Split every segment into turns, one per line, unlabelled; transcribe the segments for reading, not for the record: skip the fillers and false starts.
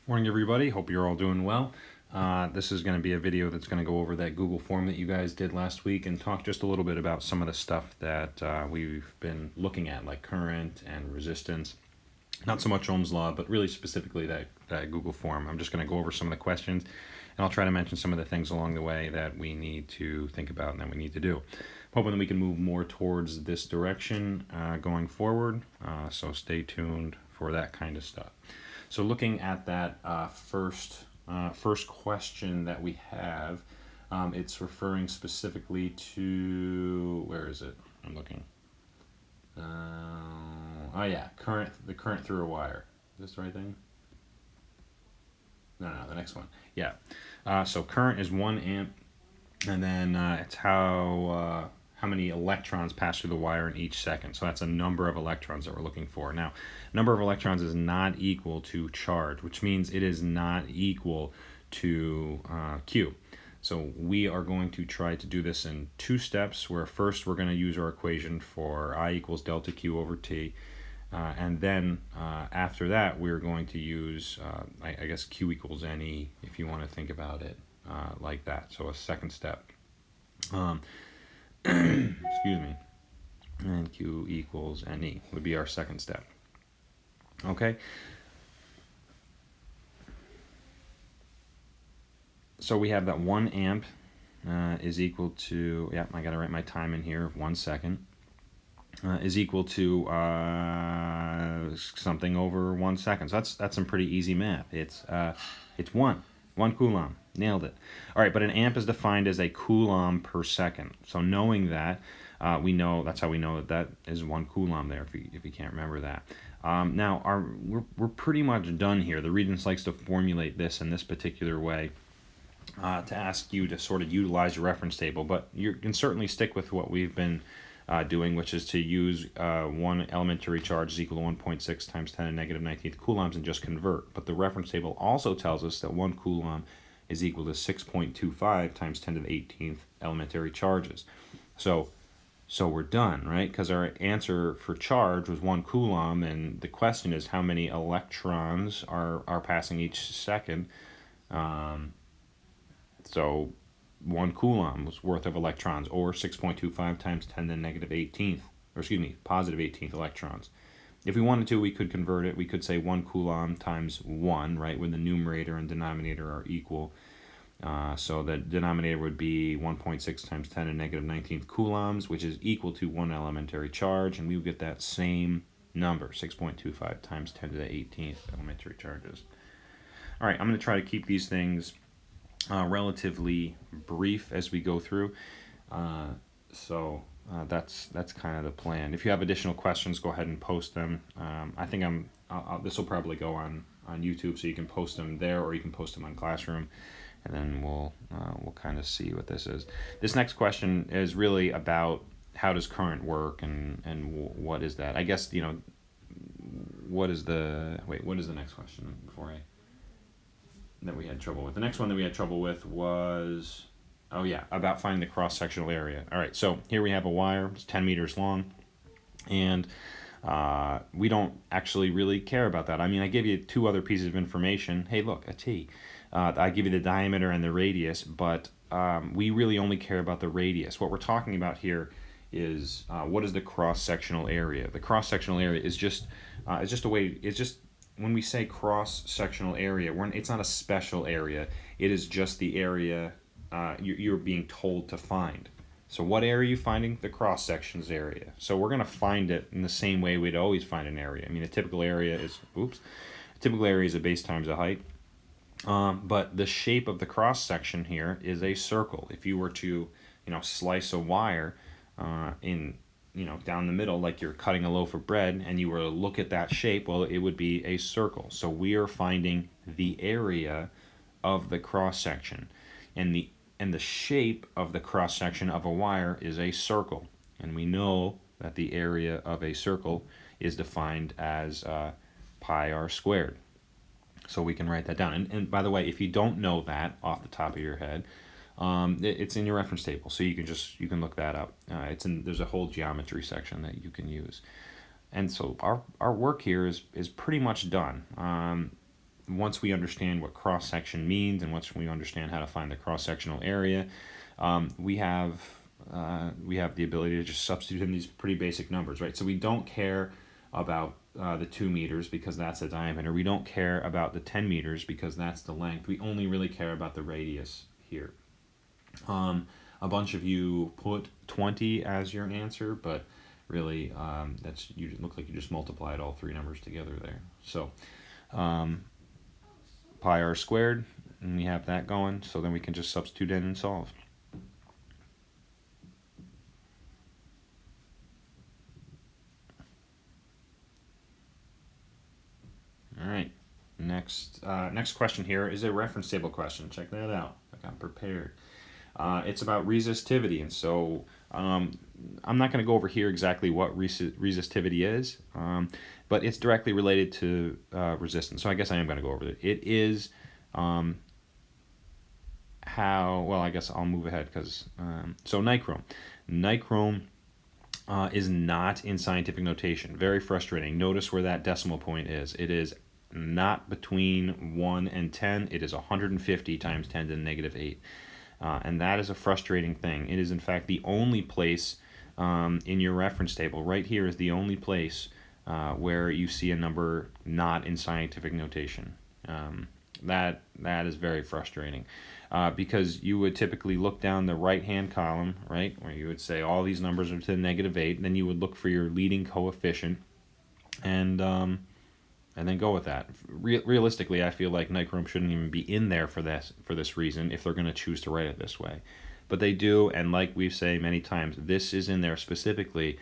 Morning everybody, hope you're all doing well. This is going to be a video that's going to go over that Google form that you guys did last week and talk just a little bit about some of the stuff that we've been looking at, like current and resistance. Not so much Ohm's law, but really specifically that Google form. I'm just going to go over some of the questions, and I'll try to mention some of the things along the way that we need to think about and that we need to do. Hoping that we can move more towards this direction going forward, so stay tuned for that kind of stuff. So looking at that first question that we have, it's referring specifically to, where is it? I'm looking. Oh yeah, the current through a wire. Is this the right thing? No, the next one. Yeah. So current is 1 amp, and then it's how many electrons pass through the wire in each second. So that's a number of electrons that we're looking for. Now, number of electrons is not equal to charge, which means it is not equal to Q. So we are going to try to do this in 2 steps, where first we're going to use our equation for I equals delta Q over T. And then after that, we're going to use, I guess, Q equals NE, if you want to think about it like that. So a second step. Excuse me. And Q equals NE would be our second step. Okay? So we have that 1 amp is equal to, yeah, I got to write my time in here, 1 second. Is equal to something over 1 second. So that's some pretty easy math. It's 1 coulomb. Nailed it. All right, but an amp is defined as a coulomb per second. So knowing that, we know that's how we know that is 1 coulomb there. If you can't remember that. Now we're pretty much done here. The Regents likes to formulate this in this particular way. To ask you to sort of utilize your reference table, but you can certainly stick with what we've been doing, which is to use 1 elementary charge is equal to 1.6 times 10 to the negative 19th coulombs and just convert. But the reference table also tells us that 1 coulomb is equal to 6.25 times 10 to the 18th elementary charges. So we're done, right? Because our answer for charge was 1 coulomb, and the question is how many electrons are passing each second. So 1 coulomb's worth of electrons, or 6.25 times 10 to the negative 18th, or excuse me, positive 18th electrons. If we wanted to, we could convert it. We could say 1 coulomb times 1, right, when the numerator and denominator are equal. So the denominator would be 1.6 times 10 to the negative 19th coulombs, which is equal to 1 elementary charge, and we would get that same number, 6.25 times 10 to the 18th elementary charges. All right, I'm going to try to keep these things relatively brief as we go through. So that's kind of the plan. If you have additional questions, go ahead and post them. I think this will probably go on YouTube, so you can post them there, or you can post them on Classroom, and then we'll kind of see what this is. This next question is really about how does current work, and what is that? I guess, what is the next question that we had trouble with? The next one that we had trouble with was, about finding the cross-sectional area. All right, so here we have a wire. It's 10 meters long, and we don't actually really care about that. I mean, I gave you 2 other pieces of information. Hey, look, a T. I give you the diameter and the radius, but we really only care about the radius. What we're talking about here is what is the cross-sectional area? The cross-sectional area is just when we say cross-sectional area, it's not a special area. It is just the area you're being told to find. So what area are you finding? The cross-sections area. So we're going to find it in the same way we'd always find an area. I mean, a typical area is a base times a height. But the shape of the cross-section here is a circle. If you were to, slice a wire down the middle, like you're cutting a loaf of bread, and you were to look at that shape, well, it would be a circle. So we are finding the area of the cross-section, and the shape of the cross-section of a wire is a circle, and we know that the area of a circle is defined as pi r squared. So we can write that down. And by the way, if you don't know that off the top of your head, it's in your reference table, so you can look that up. There's a whole geometry section that you can use. And so our work here is pretty much done. once we understand what cross-section means and once we understand how to find the cross-sectional area, we have the ability to just substitute in these pretty basic numbers, right? So we don't care about the 2 meters because that's the diameter. We don't care about the 10 meters because that's the length. We only really care about the radius here. A bunch of you put 20 as your answer, but really you look like you just multiplied all three numbers together there. So pi r squared, and we have that going, so then we can just substitute in and solve. All right, next question here is a reference table question. Check that out. I got prepared. It's about resistivity, and so I'm not going to go over here exactly what resistivity is, but it's directly related to resistance. So I guess I am going to go over it. It is I guess I'll move ahead because so nichrome is not in scientific notation. Very frustrating. Notice where that decimal point is. It is not between 1 and 10. It is 150 times 10 to the negative 8. And that is a frustrating thing. It is, in fact, the only place in your reference table. Right here is the only place where you see a number not in scientific notation. That is very frustrating because you would typically look down the right-hand column, right, where you would say all these numbers are to the negative 8. Then you would look for your leading coefficient and then go with that. Realistically, I feel like nichrome shouldn't even be in there for this reason if they're going to choose to write it this way. But they do, and like we've said many times, this is in there specifically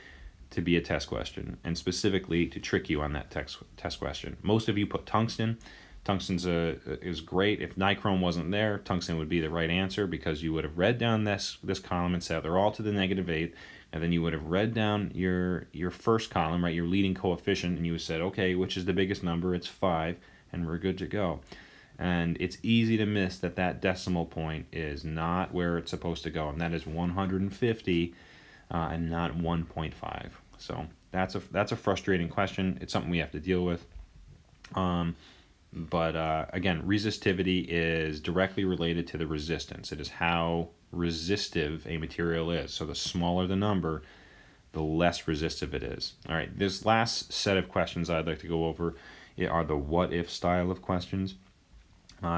to be a test question and specifically to trick you on that test question. Most of you put tungsten. Tungsten's is great. If nichrome wasn't there, tungsten would be the right answer because you would have read down this column and said they're all to the negative 8, and then you would have read down your first column, right, your leading coefficient, and you would have said, okay, which is the biggest number? It's 5, and we're good to go. And it's easy to miss that decimal point is not where it's supposed to go, and that is 150 and not 1.5. So that's a frustrating question. It's something we have to deal with. But again, resistivity is directly related to the resistance. It is how resistive a material is. So the smaller the number, the less resistive it is. All right, this last set of questions I'd like to go over are the what-if style of questions.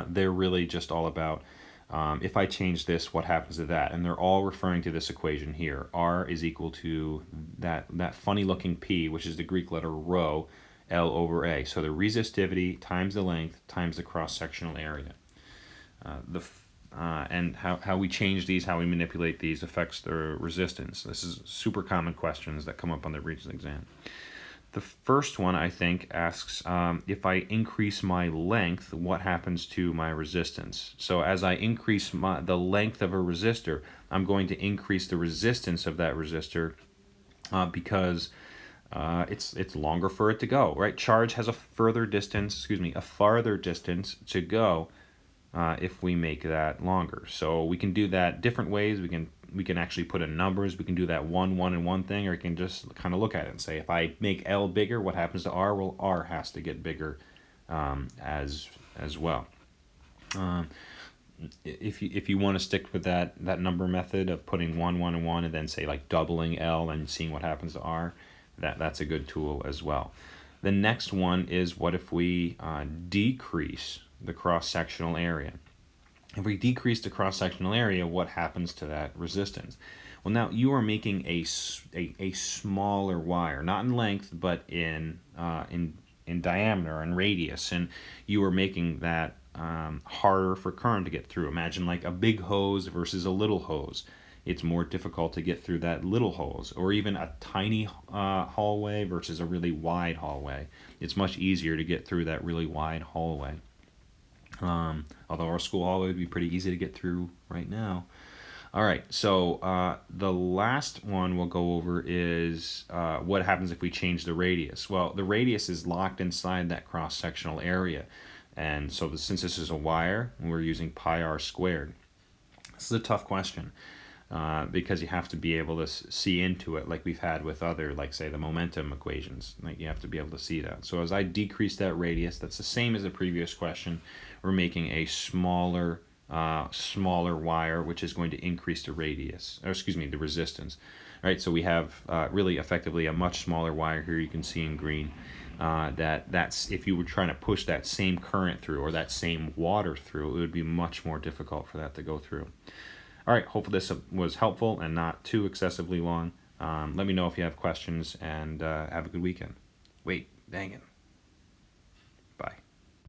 They're really just all about if I change this, what happens to that? And they're all referring to this equation here. R is equal to that funny-looking P, which is the Greek letter rho, L over A. So the resistivity times the length times the cross-sectional area. And how we change these, how we manipulate these affects the resistance. This is super common questions that come up on the Regents exam. The first one, I think, asks if I increase my length, what happens to my resistance? So as I increase the length of a resistor, I'm going to increase the resistance of that resistor because it's longer for it to go, right? Charge has a farther distance to go if we make that longer. So we can do that different ways. We can actually put in numbers. We can do that 1, 1, and 1 thing, or we can just kind of look at it and say, if I make L bigger, what happens to R? Well, R has to get bigger as well. If you want to stick with that number method of putting 1, 1, and 1, and then say like doubling L and seeing what happens to R, that's a good tool as well. The next one is what if we decrease the cross-sectional area? If we decrease the cross-sectional area, what happens to that resistance? Well, now you are making a smaller wire, not in length, but in diameter and radius, and you are making that harder for current to get through. Imagine like a big hose versus a little hose. It's more difficult to get through that little hose, or even a tiny hallway versus a really wide hallway. It's much easier to get through that really wide hallway. Although our school hallway would be pretty easy to get through right now. All right, so the last one we'll go over is what happens if we change the radius. Well, the radius is locked inside that cross-sectional area. And so since this is a wire, we're using pi r squared. This is a tough question. because you have to be able to see into it, like we've had with other, like say the momentum equations. Like you have to be able to see that. So as I decrease that radius, that's the same as the previous question. We're making a smaller wire, which is going to increase the radius, or excuse me, the resistance. Right, so we have really effectively a much smaller wire here. You can see in green that's if you were trying to push that same current through or that same water through, it would be much more difficult for that to go through. All right, hopefully this was helpful and not too excessively long. Let me know if you have questions, and have a good weekend. Wait, dang it.